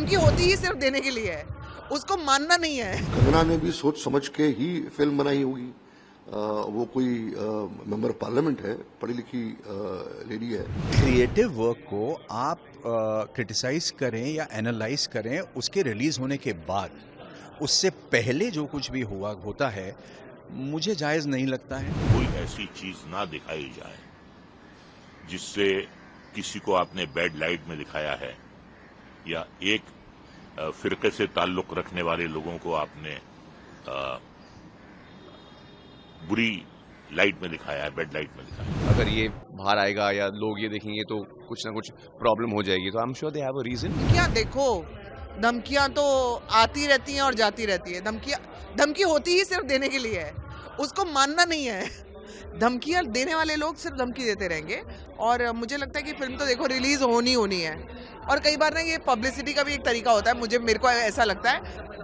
धमकी होती ही सिर्फ देने के लिए है, उसको मानना नहीं है। कंगना ने भी सोच समझ के ही फिल्म बनाई होगी। वो कोई मेंबर पार्लियामेंट है, पढ़ी लिखी लेडी है। क्रिएटिव वर्क को आप क्रिटिसाइज करें या एनालाइज करें उसके रिलीज होने के बाद, उससे पहले जो कुछ भी होता है मुझे जायज़ नहीं लगता है। कोई ऐसी चीज ना दिखाई जाए जिससे किसी को आपने बैड लाइट में दिखाया है या एक फिरके से ताल्लुक रखने वाले लोगों को आपने बुरी लाइट में दिखाया है, बैड लाइट में दिखाया है। अगर ये बाहर आएगा या लोग ये देखेंगे तो कुछ ना कुछ प्रॉब्लम हो जाएगी, तो I am sure they have a reason. क्या देखो, धमकियां तो आती रहती हैं और जाती रहती है। धमकी होती ही सिर्फ देने के लिए है, उसको मानना नहीं है। धमकियां देने वाले लोग सिर्फ धमकी देते रहेंगे। और मुझे लगता है कि फिल्म तो देखो रिलीज होनी है, और कई बार ना ये पब्लिसिटी का भी एक तरीका होता है, मेरे को ऐसा लगता है।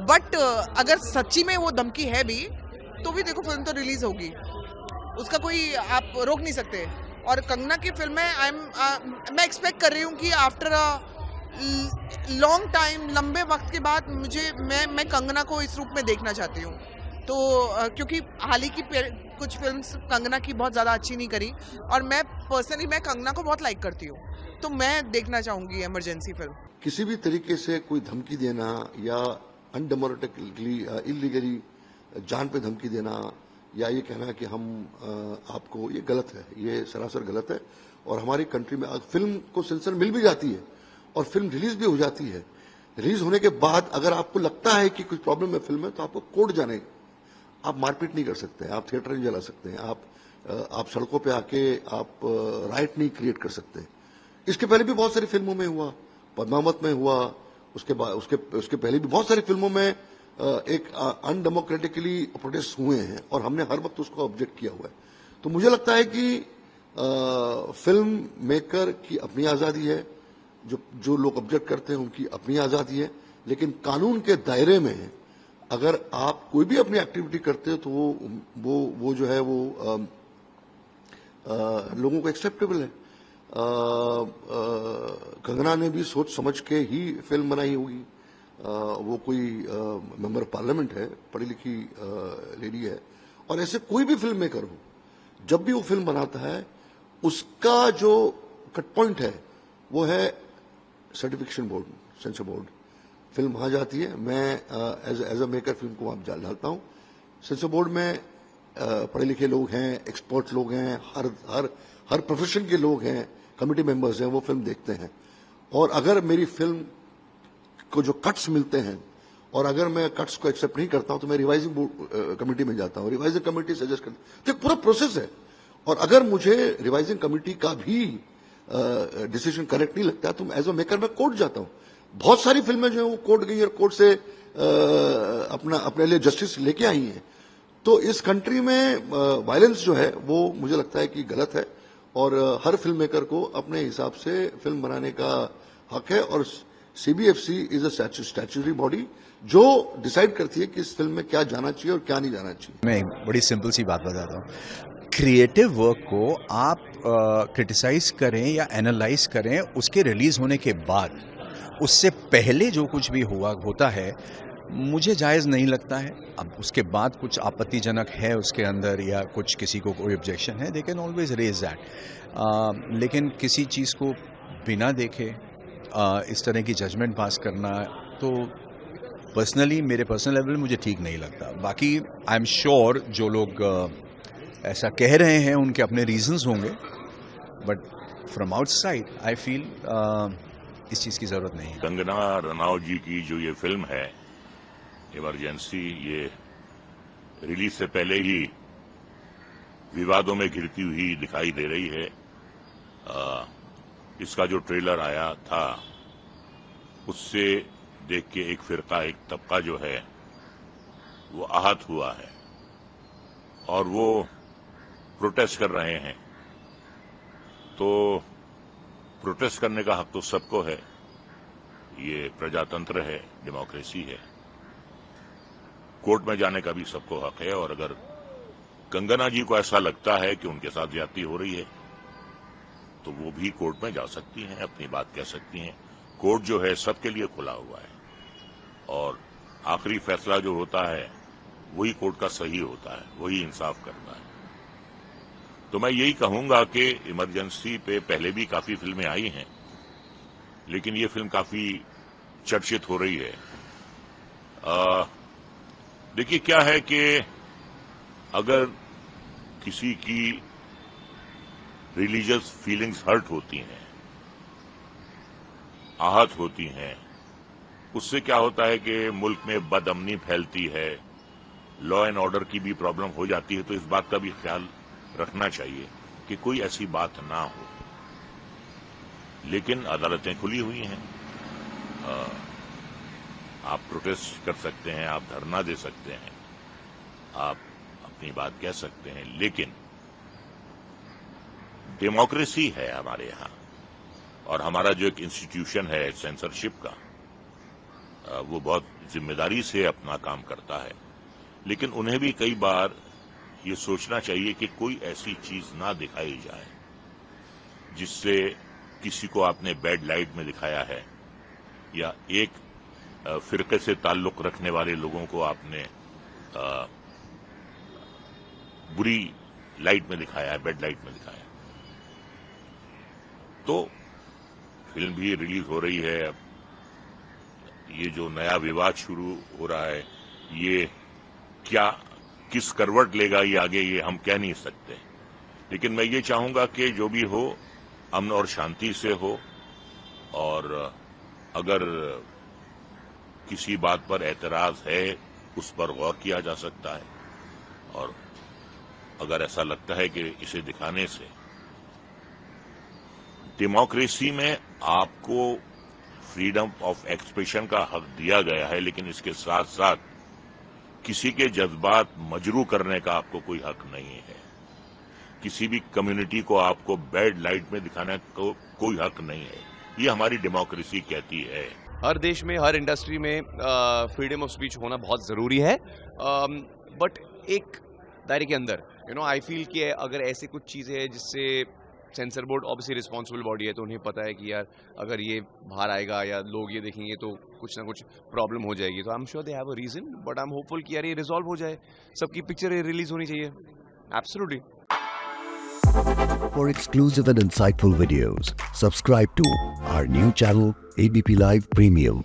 बट अगर सच्ची में वो धमकी है भी तो भी देखो फिल्म तो रिलीज होगी, उसका कोई आप रोक नहीं सकते। और कंगना की फिल्म में मैं एक्सपेक्ट कर रही हूँ कि आफ्टर अ लॉन्ग टाइम, लंबे वक्त के बाद मैं कंगना को इस रूप में देखना चाहती हूँ। तो क्योंकि हाल ही की कुछ फिल्म्स कंगना की बहुत ज़्यादा अच्छी नहीं करी, और मैं पर्सनली कंगना को बहुत लाइक करती हूँ, तो मैं देखना चाहूँगी इमरजेंसी फिल्म। किसी भी तरीके से कोई धमकी देना या अनडेमोक्रेटिकली इलीगली जान पे धमकी देना या ये कहना कि हम आपको, ये गलत है, ये सरासर गलत है। और हमारी कंट्री में फिल्म को सेंसर मिल भी जाती है और फिल्म रिलीज भी हो जाती है। रिलीज होने के बाद अगर आपको लगता है कि कुछ प्रॉब्लम है फिल्म में, तो आपको कोर्ट जाने, आप मारपीट नहीं कर सकते, आप थिएटर नहीं जला सकते हैं, आप सड़कों पे आके आप राइट नहीं क्रिएट कर सकते। इसके पहले भी बहुत सारी फिल्मों में हुआ, पद्मावत में हुआ, उसके पहले भी बहुत सारी फिल्मों में एक अनडेमोक्रेटिकली प्रोटेस्ट हुए हैं और हमने हर वक्त उसको ऑब्जेक्ट किया हुआ है। तो मुझे लगता है कि फिल्म मेकर की अपनी आजादी है, जो लोग ऑब्जेक्ट करते हैं उनकी अपनी आजादी है, लेकिन कानून के दायरे में अगर आप कोई भी अपनी एक्टिविटी करते हो तो वो जो है वो लोगों को एक्सेप्टेबल है। कंगना ने भी सोच समझ के ही फिल्म बनाई होगी। वो कोई मेंबर पार्लियामेंट है, पढ़ी लिखी लेडी है। और ऐसे कोई भी फिल्म मेकर हो, जब भी वो फिल्म बनाता है उसका जो कट पॉइंट है वो है certification board, sensor board. Film वहां जाती है, मैं एज अ मेकर फिल्म को वहां डालता हूं। सेंसर बोर्ड में पढ़े लिखे लोग हैं, एक्सपर्ट लोग हैं, हर प्रोफेशन के लोग हैं, कमिटी मेंबर्स हैं, वो फिल्म देखते हैं। और अगर मेरी फिल्म को जो कट्स मिलते हैं और अगर मैं कट्स को एक्सेप्ट नहीं करता हूं तो मैं रिवाइजिंग बोर्ड कमेटी में जाता हूं, रिवाइजिंग कमेटी सजेस्ट करती है। तो एक पूरा प्रोसेस है। और अगर मुझे रिवाइजिंग कमेटी का भी डिसीजन करेक्ट नहीं लगता तो एज अ मेकर मैं कोर्ट जाता हूं। बहुत सारी फिल्में जो है वो कोर्ट गई और कोर्ट से अपने लिए जस्टिस लेके आई हैं। तो इस कंट्री में वायलेंस जो है वो मुझे लगता है कि गलत है, और हर फिल्म मेकर को अपने हिसाब से फिल्म बनाने का हक है। और CBFC is a statutory body जो डिसाइड करती है कि इस फिल्म में क्या जाना चाहिए और क्या नहीं जाना चाहिए। मैं एक बड़ी सिंपल सी बात बताता हूँ। क्रिएटिव वर्क को आप क्रिटिसाइज करें या एनालाइज करें उसके रिलीज होने के बाद, उससे पहले जो कुछ भी होता है मुझे जायज़ नहीं लगता है। अब उसके बाद कुछ आपत्तिजनक है उसके अंदर या कुछ किसी को कोई ऑब्जेक्शन है, they can always raise that. लेकिन किसी चीज़ को बिना देखे इस तरह की जजमेंट पास करना तो पर्सनली, मेरे पर्सनल लेवल मुझे ठीक नहीं लगता। बाकी आई एम श्योर जो लोग ऐसा कह रहे हैं उनके अपने रीजंस होंगे, but from outside I feel इस चीज़ की ज़रूरत नहीं है। कंगना रनौत जी की जो ये फिल्म है इमरजेंसी, ये रिलीज से पहले ही विवादों में घिरती हुई दिखाई दे रही है। इसका जो ट्रेलर आया था उससे देख के एक फिरका, एक तबका जो है वो आहत हुआ है और वो प्रोटेस्ट कर रहे हैं। तो प्रोटेस्ट करने का हक तो सबको है, ये प्रजातंत्र है, डेमोक्रेसी है। कोर्ट में जाने का भी सबको हक है, और अगर कंगना जी को ऐसा लगता है कि उनके साथ ज्यादती हो रही है तो वो भी कोर्ट में जा सकती हैं, अपनी बात कह सकती हैं। कोर्ट जो है सबके लिए खुला हुआ है और आखिरी फैसला जो होता है वही कोर्ट का सही होता है, वही इंसाफ करता है। तो मैं यही कहूंगा कि इमरजेंसी पे पहले भी काफी फिल्में आई हैं, लेकिन ये फिल्म काफी चर्चित हो रही है। देखिए क्या है कि अगर किसी की रिलीजियस फीलिंग्स हर्ट होती हैं, आहत होती हैं, उससे क्या होता है कि मुल्क में बदअमनी फैलती है, लॉ एंड ऑर्डर की भी प्रॉब्लम हो जाती है। तो इस बात का भी ख्याल रखना चाहिए कि कोई ऐसी बात ना हो। लेकिन अदालतें खुली हुई हैं, आप प्रोटेस्ट कर सकते हैं, आप धरना दे सकते हैं, आप अपनी बात कह सकते हैं, लेकिन डेमोक्रेसी है हमारे यहाँ और हमारा जो एक इंस्टीट्यूशन है सेंसरशिप का, वो बहुत जिम्मेदारी से अपना काम करता है। लेकिन उन्हें भी कई बार ये सोचना चाहिए कि कोई ऐसी चीज ना दिखाई जाए जिससे किसी को आपने बैड लाइट में दिखाया है या एक फिरके से ताल्लुक रखने वाले लोगों को आपने बुरी लाइट में दिखाया है, बैड लाइट में दिखाया है। तो फिल्म भी रिलीज हो रही है। अब ये जो नया विवाद शुरू हो रहा है, ये क्या किस करवट लेगा ये आगे, ये हम कह नहीं सकते। लेकिन मैं ये चाहूंगा कि जो भी हो अमन और शांति से हो, और अगर किसी बात पर एतराज है उस पर गौर किया जा सकता है, और अगर ऐसा लगता है कि इसे दिखाने से डेमोक्रेसी में आपको फ्रीडम ऑफ एक्सप्रेशन का हक दिया गया है, लेकिन इसके साथ साथ किसी के जज्बात मजरू करने का आपको कोई हक नहीं है। किसी भी कम्युनिटी को आपको बैड लाइट में दिखाने को कोई हक नहीं है। ये हमारी डेमोक्रेसी कहती है। हर देश में, हर इंडस्ट्री में फ्रीडम ऑफ स्पीच होना बहुत ज़रूरी है, बट एक दायरे के अंदर। आई फील कि अगर ऐसे कुछ चीज़ें हैं जिससे sensor board obviously responsible body है, तो उन्हें पता है कि यार अगर ये बाहर आएगा या लोग ये देखेंगे तो कुछ ना कुछ प्रॉब्लम हो जाएगी। तो I am sure they have a reason, but I am hopeful कि यार ये रिजॉल्व हो जाए, सबकी पिक्चर रिलीज होनी चाहिए। Absolutely. For exclusive and insightful videos, subscribe to our new channel ABP Live Premium.